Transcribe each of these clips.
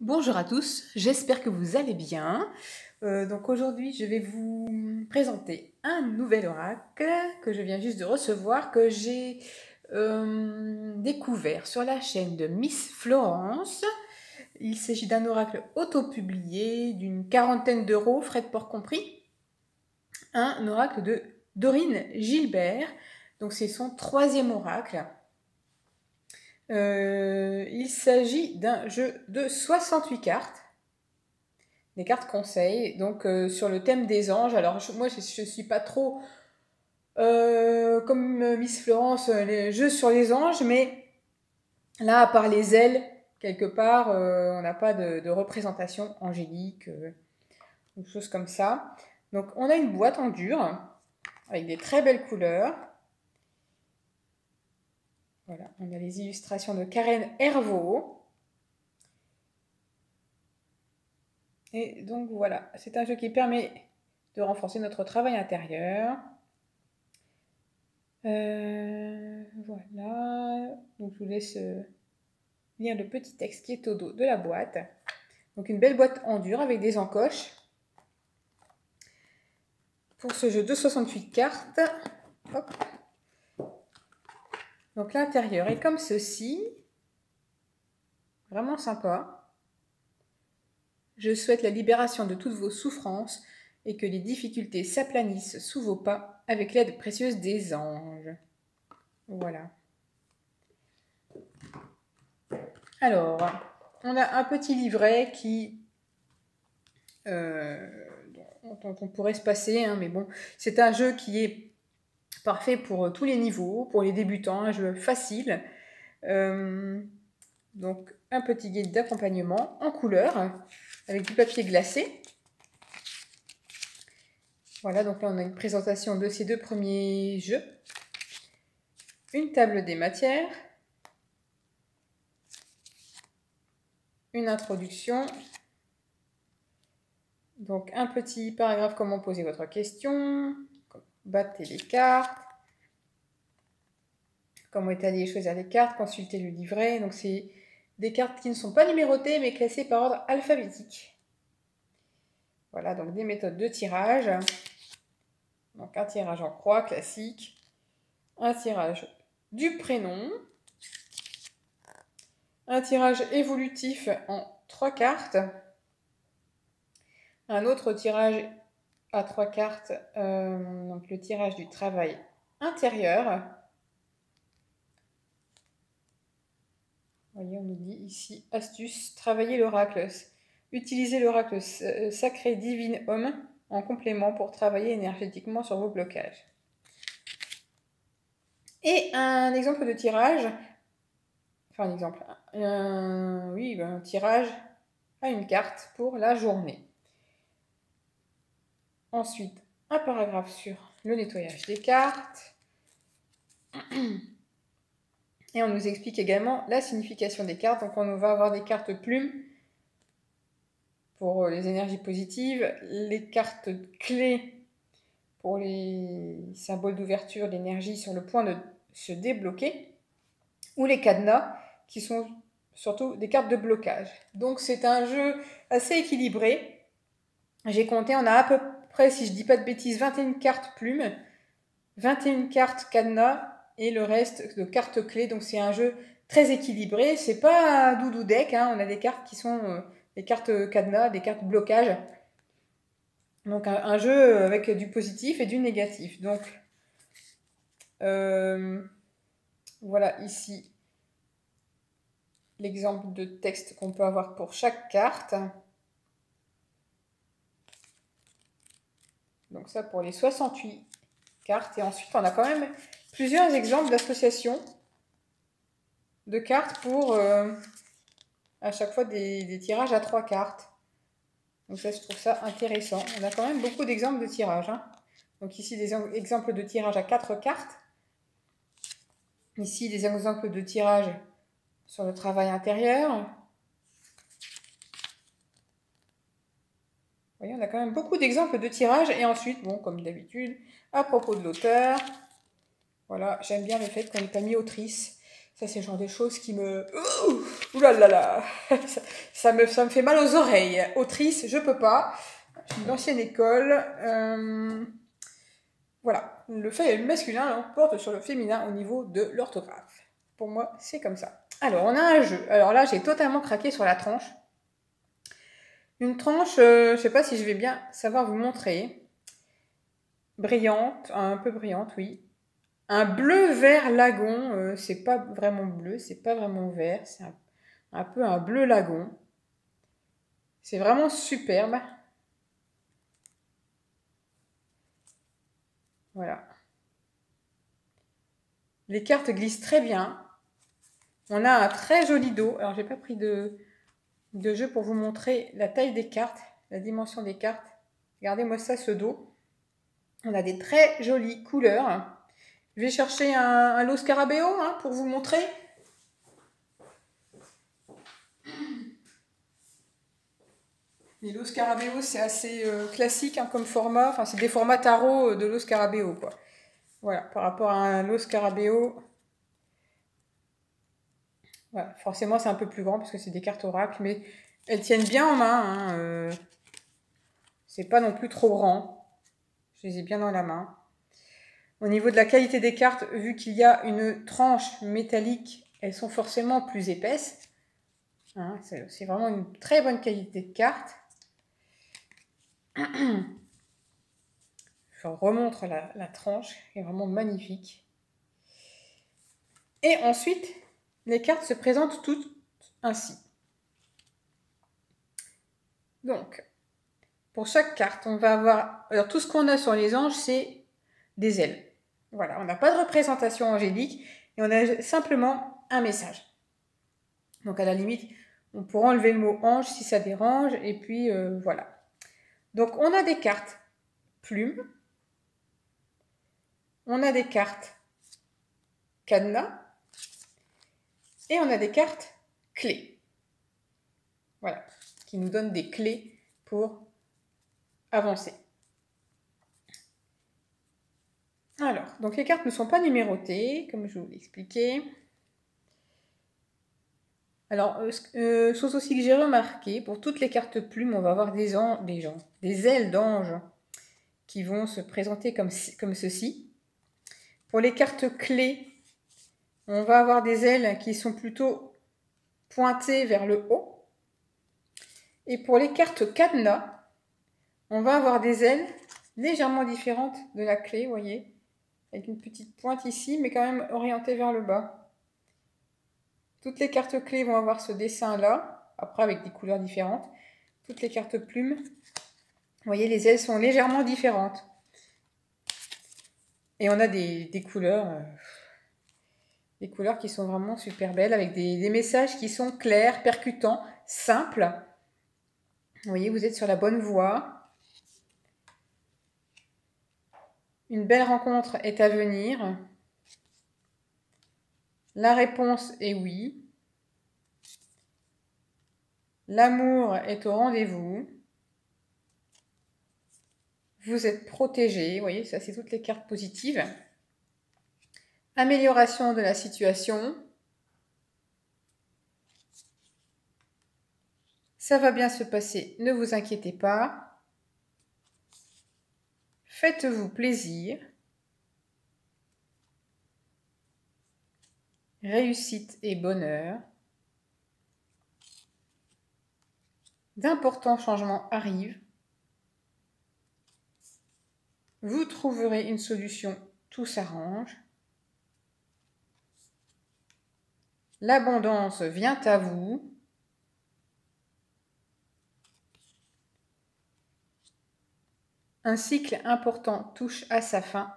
Bonjour à tous, j'espère que vous allez bien. Donc aujourd'hui, je vais vous présenter un nouvel oracle que je viens juste de recevoir, que j'ai découvert sur la chaîne de Miss Florence. Il s'agit d'un oracle auto-publié d'une quarantaine d'euros, frais de port compris. Un oracle de Dorine Gilbert, donc c'est son troisième oracle. Il s'agit d'un jeu de 68 cartes, des cartes conseils, donc sur le thème des anges. Alors moi je suis pas trop comme Miss Florence, les jeux sur les anges, mais là à part les ailes, quelque part, on n'a pas de représentation angélique, ou choses comme ça. Donc on a une boîte en dur, avec des très belles couleurs. Voilà, on a les illustrations de Karen Hervaux. Et donc voilà, c'est un jeu qui permet de renforcer notre travail intérieur. Voilà, donc je vous laisse lire le petit texte qui est au dos de la boîte. Donc une belle boîte en dur avec des encoches. Pour ce jeu de 68 cartes. Hop. Donc l'intérieur est comme ceci. Vraiment sympa. Je souhaite la libération de toutes vos souffrances et que les difficultés s'aplanissent sous vos pas avec l'aide précieuse des anges. Voilà. Alors, on a un petit livret qui dont on pourrait se passer, hein, mais bon, c'est un jeu qui est parfait pour tous les niveaux, pour les débutants, un jeu facile. Donc, un petit guide d'accompagnement en couleur, avec du papier glacé. Voilà, donc là on a une présentation de ces deux premiers jeux. Une table des matières. Une introduction. Donc un petit paragraphe, comment poser votre question. Battez les cartes. Comment étaler et choisir les cartes. Consulter le livret. Donc c'est des cartes qui ne sont pas numérotées mais classées par ordre alphabétique. Voilà, donc des méthodes de tirage. Donc un tirage en croix classique. Un tirage du prénom. Un tirage évolutif en 3 cartes. Un autre tirage à 3 cartes, donc le tirage du travail intérieur. Vous voyez, on nous dit ici, astuce, travailler l'oracle. Utilisez l'oracle sacré divine homme en complément pour travailler énergétiquement sur vos blocages. Et un exemple de tirage, enfin un exemple, un tirage à une carte pour la journée. Ensuite, un paragraphe sur le nettoyage des cartes. Et on nous explique également la signification des cartes. Donc on va avoir des cartes plumes pour les énergies positives, les cartes clés pour les symboles d'ouverture, l'énergie sur le point de se débloquer, ou les cadenas qui sont surtout des cartes de blocage. Donc c'est un jeu assez équilibré. J'ai compté, on a à peu près, si je dis pas de bêtises, 21 cartes plumes, 21 cartes cadenas et le reste de cartes clés. Donc c'est un jeu très équilibré. C'est pas un doudou deck, hein. On a des cartes qui sont des cartes cadenas, des cartes blocage. Donc un jeu avec du positif et du négatif. Donc voilà ici l'exemple de texte qu'on peut avoir pour chaque carte. Donc ça pour les 68 cartes. Et ensuite on a quand même plusieurs exemples d'associations de cartes pour à chaque fois des tirages à 3 cartes. Donc ça, je trouve ça intéressant. On a quand même beaucoup d'exemples de tirages. Hein. Donc ici, des exemples de tirage à 4 cartes. Ici, des exemples de tirage sur le travail intérieur. Vous voyez, on a quand même beaucoup d'exemples de tirages. Et ensuite, bon, comme d'habitude, à propos de l'auteur, voilà, j'aime bien le fait qu'on n'ait pas mis autrice. Ça, c'est le genre de choses qui me... Ouh là là là. Ça me fait mal aux oreilles. Autrice, je peux pas. Je suis d'ancienne école. Voilà. Le fait masculin l'emporte sur le féminin au niveau de l'orthographe. Pour moi, c'est comme ça. Alors, on a un jeu. Alors là, j'ai totalement craqué sur la tranche. Une tranche, je sais pas si je vais bien savoir vous montrer. Brillante, un peu brillante, oui. Un bleu-vert lagon, c'est pas vraiment bleu, c'est pas vraiment vert, c'est un peu un bleu lagon. C'est vraiment superbe. Voilà. Les cartes glissent très bien. On a un très joli dos. Alors, j'ai pas pris de jeu pour vous montrer la taille des cartes, la dimension des cartes. Regardez-moi ça, ce dos. On a des très jolies couleurs. Je vais chercher un lot Scarabeo pour vous montrer. Les Los Scarabeo, c'est assez classique comme format. Enfin, c'est des formats tarot de Los Scarabeo, quoi. Voilà, par rapport à un Los Scarabeo, voilà, forcément, c'est un peu plus grand parce que c'est des cartes oracles, mais elles tiennent bien en main. C'est pas non plus trop grand. Je les ai bien dans la main. Au niveau de la qualité des cartes, vu qu'il y a une tranche métallique, elles sont forcément plus épaisses. C'est vraiment une très bonne qualité de carte. Je remontre la tranche, qui est vraiment magnifique. Et ensuite, les cartes se présentent toutes ainsi. Donc, pour chaque carte, on va avoir... Alors, tout ce qu'on a sur les anges, c'est des ailes. Voilà, on n'a pas de représentation angélique et on a simplement un message. Donc, à la limite, on pourra enlever le mot ange si ça dérange. Et puis, voilà. Donc, on a des cartes plumes. On a des cartes cadenas. Et on a des cartes clés. Voilà, qui nous donnent des clés pour avancer. Alors, donc les cartes ne sont pas numérotées, comme je vous l'ai expliqué. Alors, chose aussi que j'ai remarqué, pour toutes les cartes plumes, on va avoir des ailes d'anges qui vont se présenter comme ceci. Pour les cartes clés, on va avoir des ailes qui sont plutôt pointées vers le haut. Et pour les cartes cadenas, on va avoir des ailes légèrement différentes de la clé, vous voyez, avec une petite pointe ici, mais quand même orientée vers le bas. Toutes les cartes clés vont avoir ce dessin-là, après avec des couleurs différentes. Toutes les cartes plumes, vous voyez, les ailes sont légèrement différentes. Et on a des couleurs qui sont vraiment super belles, avec des messages qui sont clairs, percutants, simples. Vous voyez, vous êtes sur la bonne voie. Une belle rencontre est à venir. La réponse est oui. L'amour est au rendez-vous. Vous êtes protégé. Vous voyez, ça c'est toutes les cartes positives. Amélioration de la situation. Ça va bien se passer, ne vous inquiétez pas. Faites-vous plaisir. Réussite et bonheur. D'importants changements arrivent. Vous trouverez une solution, tout s'arrange. L'abondance vient à vous. Un cycle important touche à sa fin.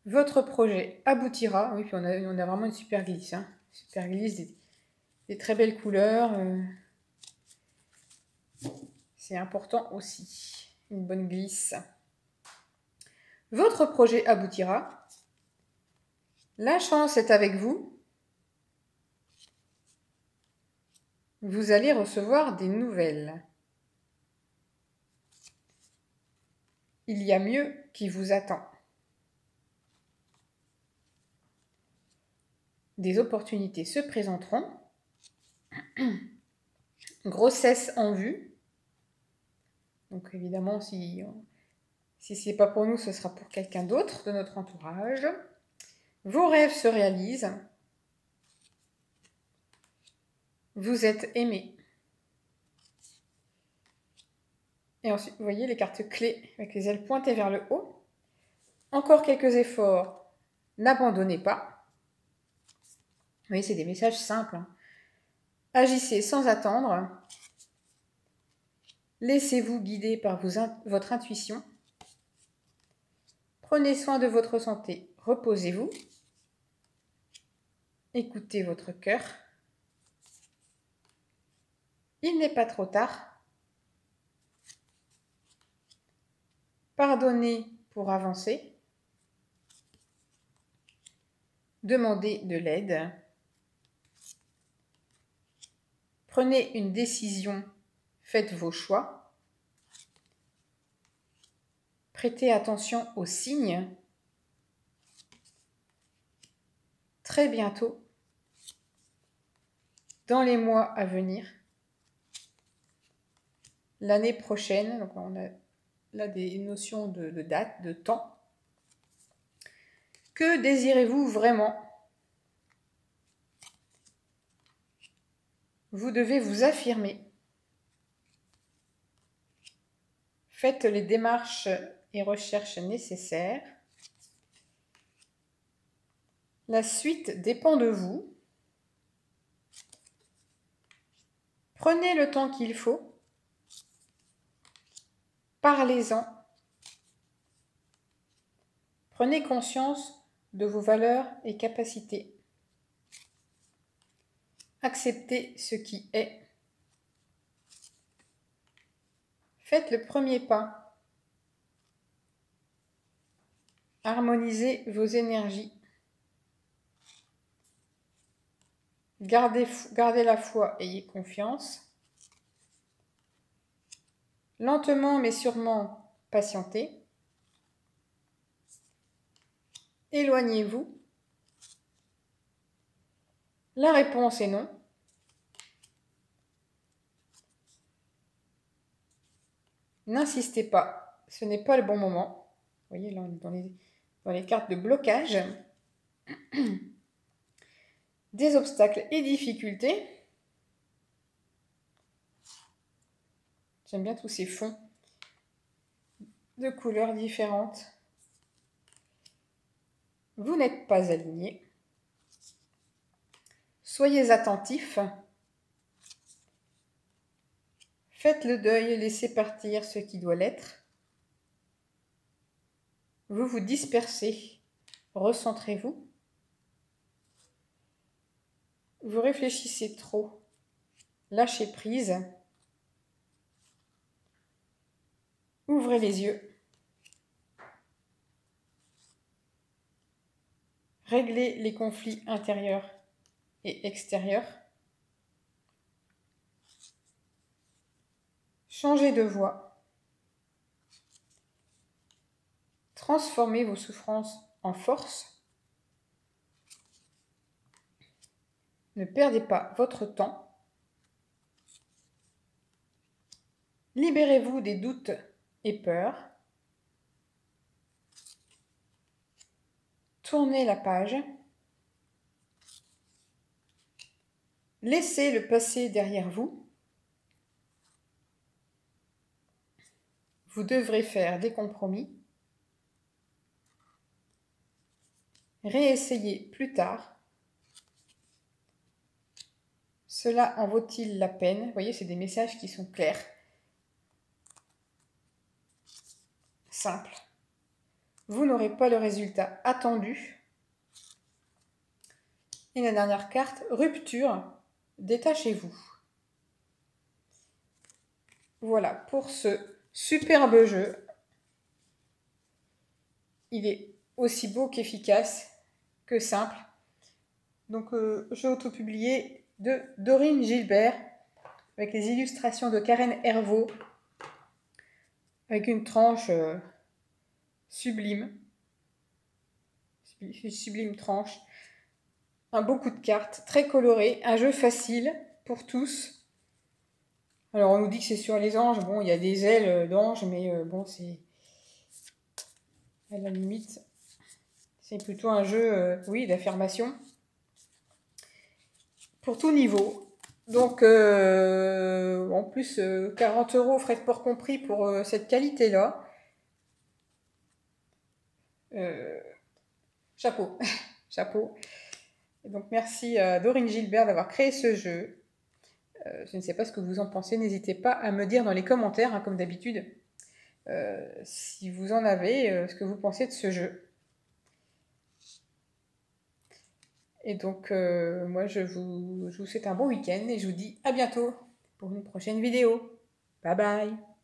Votre projet aboutira. Oui, puis on a vraiment une super glisse. Super glisse, des très belles couleurs. C'est important aussi. Une bonne glisse. Votre projet aboutira. La chance est avec vous. Vous allez recevoir des nouvelles. Il y a mieux qui vous attend. des opportunités se présenteront. Grossesse en vue. Donc évidemment, si ce n'est pas pour nous, ce sera pour quelqu'un d'autre de notre entourage. Vos rêves se réalisent. Vous êtes aimé. Et ensuite, vous voyez les cartes clés avec les ailes pointées vers le haut. Encore quelques efforts. N'abandonnez pas. Vous voyez, c'est des messages simples. Agissez sans attendre. Laissez-vous guider par votre intuition. Prenez soin de votre santé. Reposez-vous. Écoutez votre cœur. Il n'est pas trop tard. Pardonnez pour avancer. Demandez de l'aide. Prenez une décision. Faites vos choix. Prêtez attention aux signes. Très bientôt, dans les mois à venir, l'année prochaine, donc on a là des notions de date, de temps. Que désirez-vous vraiment? Vous devez vous affirmer. Faites les démarches et recherches nécessaires. La suite dépend de vous. Prenez le temps qu'il faut. Parlez-en. Prenez conscience de vos valeurs et capacités. Acceptez ce qui est. Faites le premier pas. Harmonisez vos énergies. Gardez la foi, ayez confiance. Lentement mais sûrement, patientez. Éloignez-vous. La réponse est non. N'insistez pas, ce n'est pas le bon moment. Vous voyez, là, on est dans les cartes de blocage. Des obstacles et difficultés. J'aime bien tous ces fonds de couleurs différentes. Vous n'êtes pas aligné. Soyez attentifs. Faites le deuil, laissez partir ce qui doit l'être. Vous vous dispersez. Recentrez-vous. Vous réfléchissez trop. Lâchez prise. Ouvrez les yeux. Réglez les conflits intérieurs et extérieurs. Changez de voie. Transformez vos souffrances en force. Ne perdez pas votre temps. Libérez-vous des doutes et peurs. Tournez la page. Laissez le passé derrière vous. Vous devrez faire des compromis. Réessayez plus tard. Cela en vaut-il la peine? Vous voyez, c'est des messages qui sont clairs. Simples. Vous n'aurez pas le résultat attendu. Et la dernière carte, rupture, détachez-vous. Voilà, pour ce superbe jeu. Il est aussi beau qu'efficace, que simple. Donc, jeu auto-publié de Dorine Gilbert, avec les illustrations de Karen Hervaux, avec une tranche sublime. Sublime tranche. un beau coup de cartes, très coloré, un jeu facile pour tous. Alors on nous dit que c'est sur les anges, bon il y a des ailes d'anges, mais bon c'est à la limite, c'est plutôt un jeu, oui, d'affirmation. Pour tout niveau. Donc en plus 40 € frais de port compris pour cette qualité-là. Chapeau, chapeau. Et donc merci à Dorine Gilbert d'avoir créé ce jeu. Je ne sais pas ce que vous en pensez, n'hésitez pas à me dire dans les commentaires, hein, comme d'habitude, si vous en avez, ce que vous pensez de ce jeu. Et donc moi je vous souhaite un bon week-end et je vous dis à bientôt pour une prochaine vidéo. Bye bye.